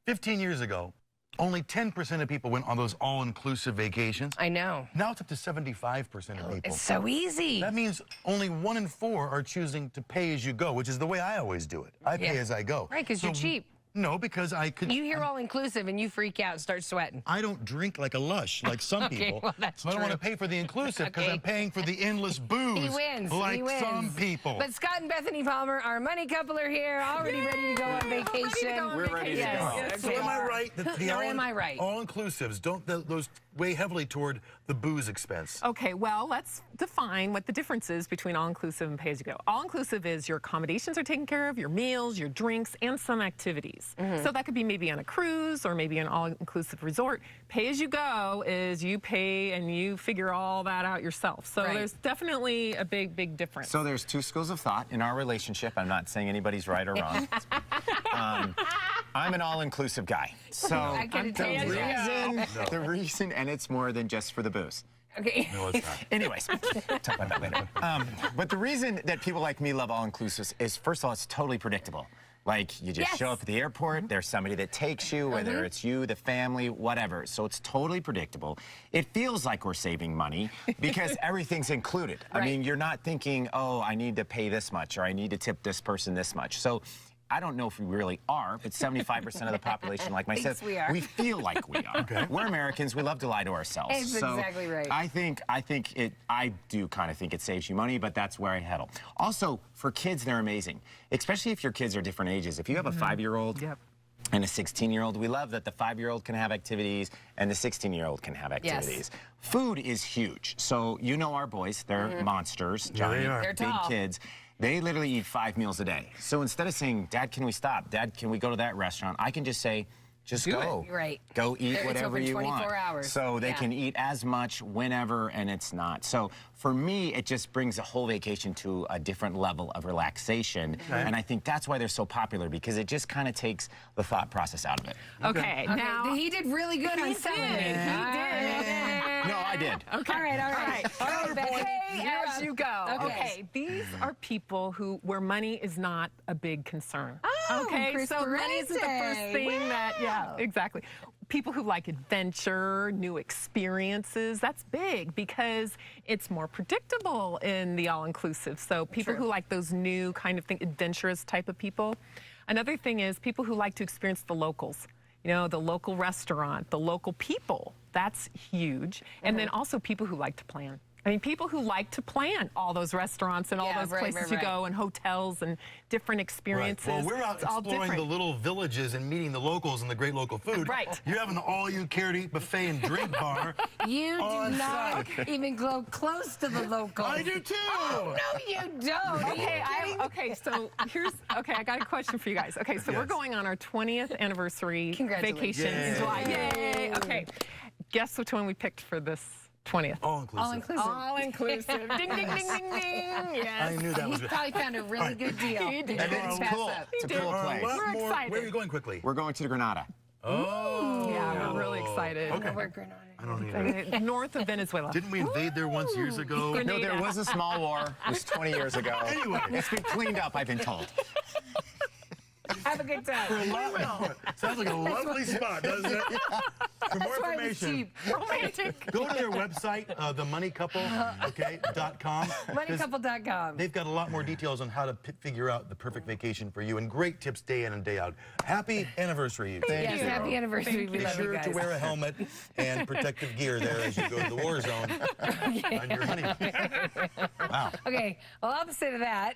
15 years ago, only 10% of people went on those all-inclusive vacations. I know. Now it's up to 75% of people. It's so easy. That means only 1 in 4 are choosing to pay as you go, which is the way I always do it. I pay as I go. Right, because you're cheap. No, because I could. You hear all-inclusive and you freak out and start sweating. I don't drink like a lush like some people. Well, that's so I don't true. want to pay for the inclusive because I'm paying for the endless booze. He wins. Like he wins. some people. But Scott and Bethany Palmer, our money couple, are here, already ready to go on vacation. We're ready to go. Yes. So am I right that the Or am I right? all-inclusives don't those weigh heavily toward the booze expense? Okay, well, let's define what the difference is between all-inclusive and pay-as-you-go. All-inclusive is your accommodations are taken care of, your meals, your drinks, and some activities. So that could be maybe on a cruise or maybe an all-inclusive resort. Pay-as-you-go is you pay and you figure all that out yourself. So there's definitely a big, big difference. So there's two schools of thought in our relationship. I'm not saying anybody's right or wrong. I'm an all-inclusive guy. So the reason, and it's more than just for the booze. Okay. No, it's not. Anyways, talk about that later. But the reason that people like me love all-inclusives is, first of all, it's totally predictable. Like, you just show up at the airport, there's somebody that takes you, whether it's you, the family, whatever. So it's totally predictable. It feels like we're saving money because everything's included. I mean, you're not thinking, oh, I need to pay this much or I need to tip this person this much. So I don't know if we really are, but 75% of the population, like myself, we feel like we are. We're Americans. We love to lie to ourselves. That's exactly right. I do kind of think it saves you money, but that's where I head. Also, for kids, they're amazing, especially if your kids are different ages. If you have a 5-year-old and a 16-year-old, we love that the 5-year-old can have activities and the 16-year-old can have activities. Food is huge. So you know our boys, they're monsters, giant, big kids. They literally eat 5 meals a day. So instead of saying, Dad, can we stop? Dad, can we go to that restaurant? I can just say, just go. Go eat whatever you want. 24 hours. So they can eat as much whenever, and it's not. So for me, it just brings a whole vacation to a different level of relaxation. And I think that's why they're so popular, because it just kind of takes the thought process out of it. Okay, now he did really good on selling it. He did. No, I did. Okay. All right. Pay as you go. Okay, these are people where money is not a big concern. Oh, okay, so money isn't the first thing exactly. People who like adventure, new experiences, that's big because it's more predictable in the all-inclusive. So people who like those new kind of adventurous type of people. Another thing is people who like to experience the locals. You know, the local restaurant, the local people, that's huge. And then also people who like to plan. I mean, people who like to plan all those restaurants and all those places you go and hotels and different experiences. Well, we're out exploring the little villages and meeting the locals and the great local food. You're having an all-you-care-to-eat buffet and drink bar. You do not even go close to the locals. I do too. Oh, no, you don't. I got a question for you guys. Okay, so we're going on our 20th anniversary vacation in July. Yay! Okay, guess which one we picked for this 20th? All-inclusive. All-inclusive. Ding, ding, ding, ding, ding. Yes. I knew that was good. He probably found a really good deal. He did. And it's cool. It's a cool place. We're excited. Where are you going quickly? We're going to Granada. Oh. Yeah, we're really excited. Okay. I don't either. North of Venezuela. Didn't we invade there once years ago? No, there was a small war. It was 20 years ago. Anyway. It's been cleaned up, I've been told. Have a good time. Sounds like a lovely spot, doesn't it? For more information, go to their website, themoneycouple.com. Moneycouple.com. They've got a lot more details on how to figure out the perfect vacation for you and great tips day in and day out. Happy anniversary, you. Yes, happy anniversary. We love you guys. Be sure to wear a helmet and protective gear there as you go to the war zone on your honeymoon. Wow. Okay, well, opposite of that.